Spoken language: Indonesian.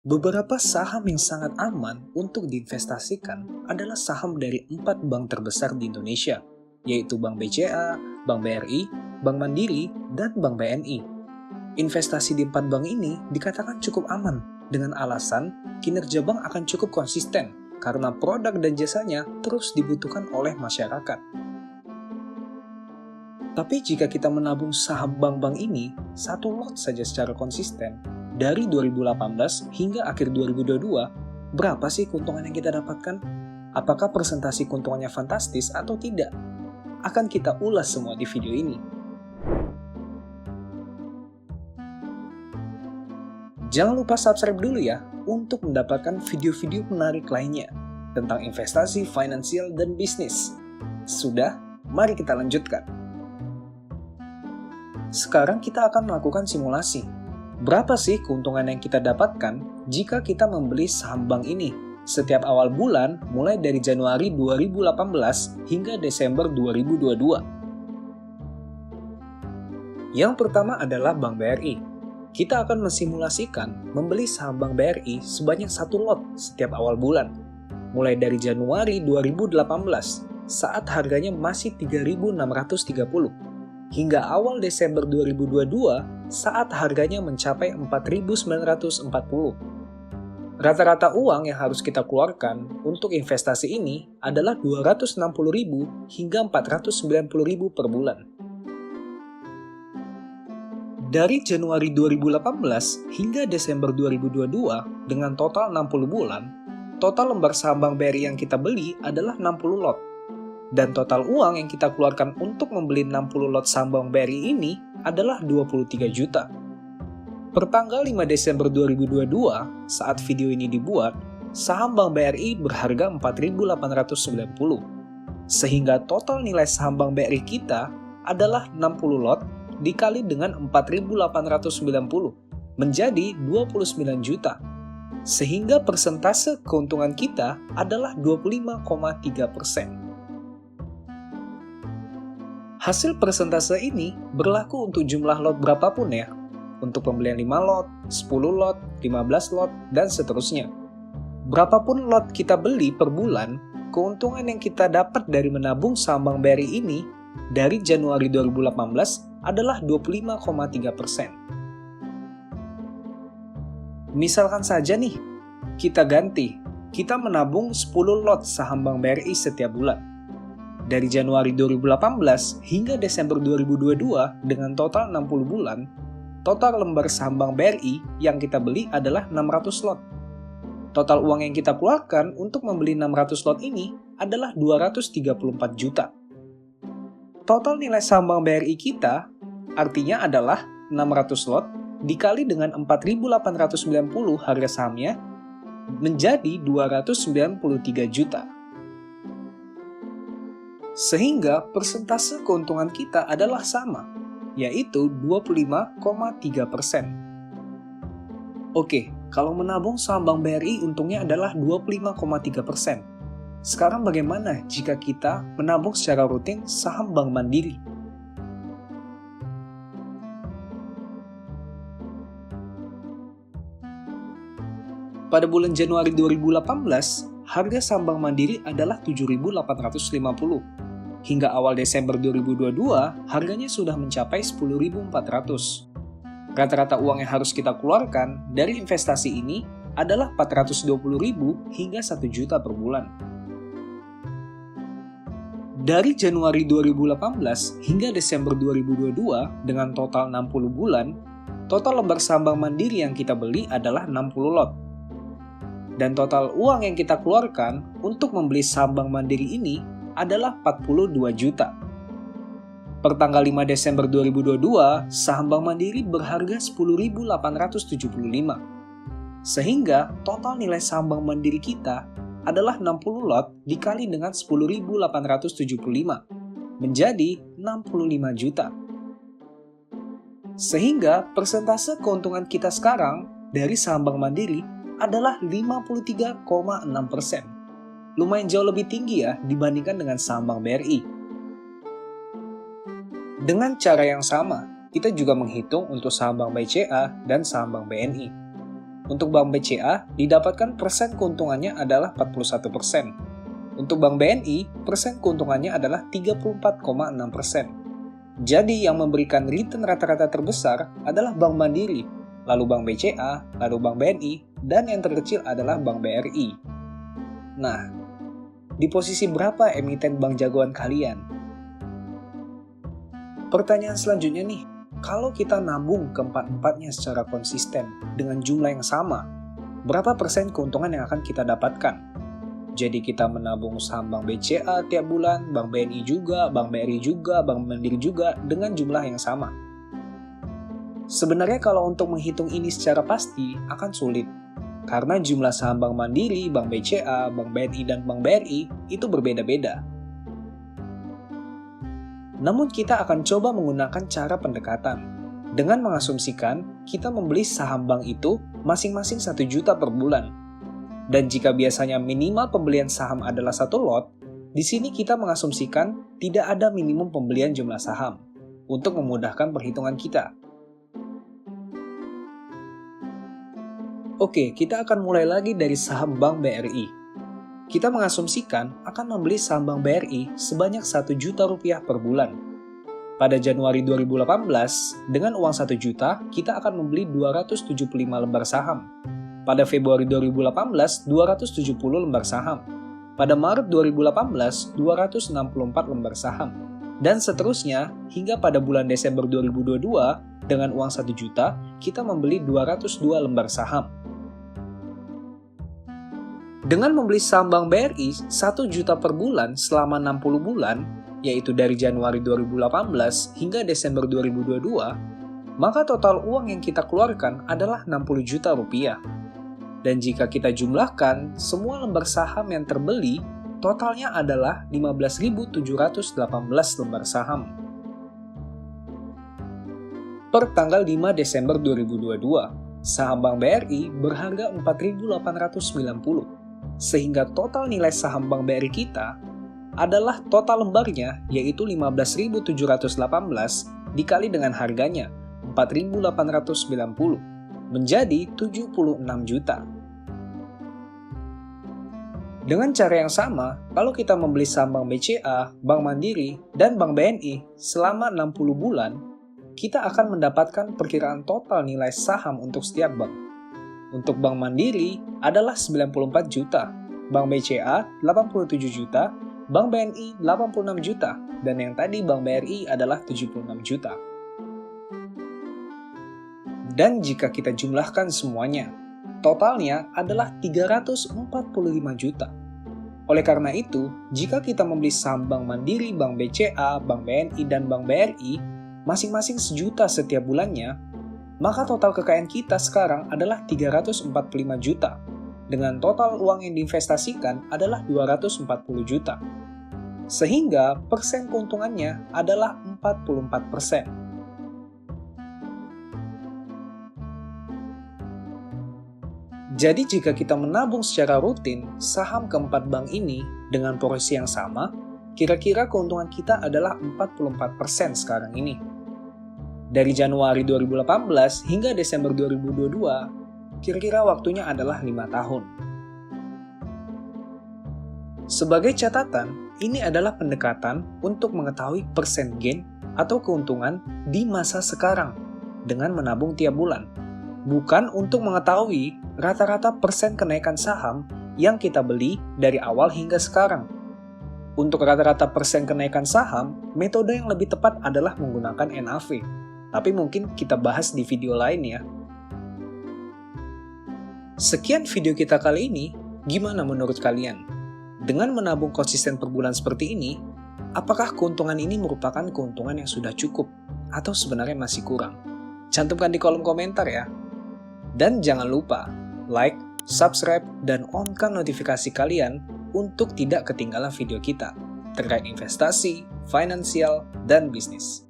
Beberapa saham yang sangat aman untuk diinvestasikan adalah saham dari 4 bank terbesar di Indonesia, yaitu Bank BCA, Bank BRI, Bank Mandiri, dan Bank BNI. Investasi di 4 bank ini dikatakan cukup aman dengan alasan kinerja bank akan cukup konsisten karena produk dan jasanya terus dibutuhkan oleh masyarakat. Tapi jika kita menabung saham bank-bank ini satu lot saja secara konsisten, dari 2018 hingga akhir 2022, berapa sih keuntungan yang kita dapatkan? Apakah presentasi keuntungannya fantastis atau tidak? Akan kita ulas semua di video ini. Jangan lupa subscribe dulu ya untuk mendapatkan video-video menarik lainnya tentang investasi, finansial, dan bisnis. Sudah, mari kita lanjutkan. Sekarang kita akan melakukan simulasi. Berapa sih keuntungan yang kita dapatkan jika kita membeli saham bank ini setiap awal bulan mulai dari Januari 2018 hingga Desember 2022? Yang pertama adalah Bank BRI. Kita akan mensimulasikan membeli saham Bank BRI sebanyak satu lot setiap awal bulan, mulai dari Januari 2018 saat harganya masih 3.630. Hingga awal Desember 2022 saat harganya mencapai 4.940. Rata-rata uang yang harus kita keluarkan untuk investasi ini adalah 260.000 hingga 490.000 per bulan. Dari Januari 2018 hingga Desember 2022 dengan total 60 bulan, total lembar saham Bank BRI yang kita beli adalah 60 lot. Dan total uang yang kita keluarkan untuk membeli 60 lot saham Bank BRI ini adalah 23 juta. Per tanggal 5 Desember 2022, saat video ini dibuat, saham Bank BRI berharga 4.890. Sehingga total nilai saham Bank BRI kita adalah 60 lot dikali dengan 4.890 menjadi 29 juta. Sehingga persentase keuntungan kita adalah 25,3%. Hasil persentase ini berlaku untuk jumlah lot berapapun ya, untuk pembelian 5 lot, 10 lot, 15 lot, dan seterusnya. Berapapun lot kita beli per bulan, keuntungan yang kita dapat dari menabung saham Bank BRI ini dari Januari 2018 adalah 25,3%. Misalkan saja nih, kita menabung 10 lot saham Bank BRI setiap bulan. Dari Januari 2018 hingga Desember 2022 dengan total 60 bulan, total lembar saham Bank BRI yang kita beli adalah 600 lot. Total uang yang kita keluarkan untuk membeli 600 lot ini adalah 234 juta. Total nilai saham Bank BRI kita artinya adalah 600 lot dikali dengan 4.890 harga sahamnya menjadi 293 juta. Sehingga persentase keuntungan kita adalah sama, yaitu 25,3%. Oke, kalau menabung saham Bank BRI untungnya adalah 25,3%. Sekarang bagaimana jika kita menabung secara rutin saham Bank Mandiri? Pada bulan Januari 2018, harga saham Bank Mandiri adalah 7.850. Hingga awal Desember 2022, harganya sudah mencapai 10.400. Rata-rata uang yang harus kita keluarkan dari investasi ini adalah 420.000 hingga 1 juta per bulan. Dari Januari 2018 hingga Desember 2022 dengan total 60 bulan, total lembar saham Bank Mandiri yang kita beli adalah 60 lot. Dan total uang yang kita keluarkan untuk membeli saham Bank Mandiri ini adalah 42 juta. Per tanggal 5 Desember 2022, saham Bank Mandiri berharga 10.875. Sehingga total nilai saham Bank Mandiri kita adalah 60 lot dikali dengan 10.875 menjadi 65 juta. Sehingga persentase keuntungan kita sekarang dari saham Bank Mandiri adalah 53,6%. Lumayan jauh lebih tinggi ya dibandingkan dengan saham Bank BRI. Dengan cara yang sama, kita juga menghitung untuk saham Bank BCA dan saham Bank BNI. Untuk Bank BCA, didapatkan persen keuntungannya adalah 41%. Untuk Bank BNI, persen keuntungannya adalah 34,6%. Jadi yang memberikan return rata-rata terbesar adalah Bank Mandiri, lalu Bank BCA, lalu Bank BNI, dan yang terkecil adalah Bank BRI. Nah, di posisi berapa emiten bank jagoan kalian? Pertanyaan selanjutnya nih, kalau kita nabung keempat-empatnya secara konsisten dengan jumlah yang sama, berapa persen keuntungan yang akan kita dapatkan? Jadi kita menabung saham Bank BCA tiap bulan, Bank BNI juga, Bank BRI juga, Bank Mandiri juga dengan jumlah yang sama. Sebenarnya kalau untuk menghitung ini secara pasti akan sulit, karena jumlah saham Bank Mandiri, Bank BCA, Bank BNI, dan Bank BRI itu berbeda-beda. Namun kita akan coba menggunakan cara pendekatan dengan mengasumsikan kita membeli saham bank itu masing-masing 1 juta per bulan. Dan jika biasanya minimal pembelian saham adalah 1 lot, di sini kita mengasumsikan tidak ada minimum pembelian jumlah saham untuk memudahkan perhitungan kita. Oke, kita akan mulai lagi dari saham Bank BRI. Kita mengasumsikan akan membeli saham Bank BRI sebanyak 1 juta rupiah per bulan. Pada Januari 2018, dengan uang 1 juta, kita akan membeli 275 lembar saham. Pada Februari 2018, 270 lembar saham. Pada Maret 2018, 264 lembar saham. Dan seterusnya, hingga pada bulan Desember 2022, dengan uang 1 juta, kita membeli 202 lembar saham. Dengan membeli saham Bank BRI 1 juta per bulan selama 60 bulan, yaitu dari Januari 2018 hingga Desember 2022, maka total uang yang kita keluarkan adalah 60 juta rupiah. Dan jika kita jumlahkan semua lembar saham yang terbeli, totalnya adalah 15.718 lembar saham. Per tanggal 5 Desember 2022, saham Bank BRI berharga 4.890. Sehingga total nilai saham Bank BRI kita adalah total lembarnya yaitu 15.718 dikali dengan harganya 4.890 menjadi 76 juta. Dengan cara yang sama, kalau kita membeli saham Bank BCA, Bank Mandiri, dan Bank BNI selama 60 bulan, kita akan mendapatkan perkiraan total nilai saham untuk setiap bank. Untuk Bank Mandiri adalah 94 juta, Bank BCA 87 juta, Bank BNI 86 juta, dan yang tadi Bank BRI adalah 76 juta. Dan jika kita jumlahkan semuanya, totalnya adalah 345 juta. Oleh karena itu, jika kita membeli saham Bank Mandiri, Bank BCA, Bank BNI, dan Bank BRI masing-masing 1 juta setiap bulannya, maka total kekayaan kita sekarang adalah 345 juta, dengan total uang yang diinvestasikan adalah 240 juta. Sehingga persen keuntungannya adalah 44%. Jadi jika kita menabung secara rutin saham keempat bank ini dengan porsi yang sama, kira-kira keuntungan kita adalah 44% sekarang ini. Dari Januari 2018 hingga Desember 2022, kira-kira waktunya adalah 5 tahun. Sebagai catatan, ini adalah pendekatan untuk mengetahui persen gain atau keuntungan di masa sekarang dengan menabung tiap bulan. Bukan untuk mengetahui rata-rata persen kenaikan saham yang kita beli dari awal hingga sekarang. Untuk rata-rata persen kenaikan saham, metode yang lebih tepat adalah menggunakan NAV. Tapi mungkin kita bahas di video lain ya. Sekian video kita kali ini, gimana menurut kalian? Dengan menabung konsisten per bulan seperti ini, apakah keuntungan ini merupakan keuntungan yang sudah cukup? Atau sebenarnya masih kurang? Cantumkan di kolom komentar ya. Dan jangan lupa, like, subscribe, dan on-kan notifikasi kalian untuk tidak ketinggalan video kita terkait investasi, finansial, dan bisnis.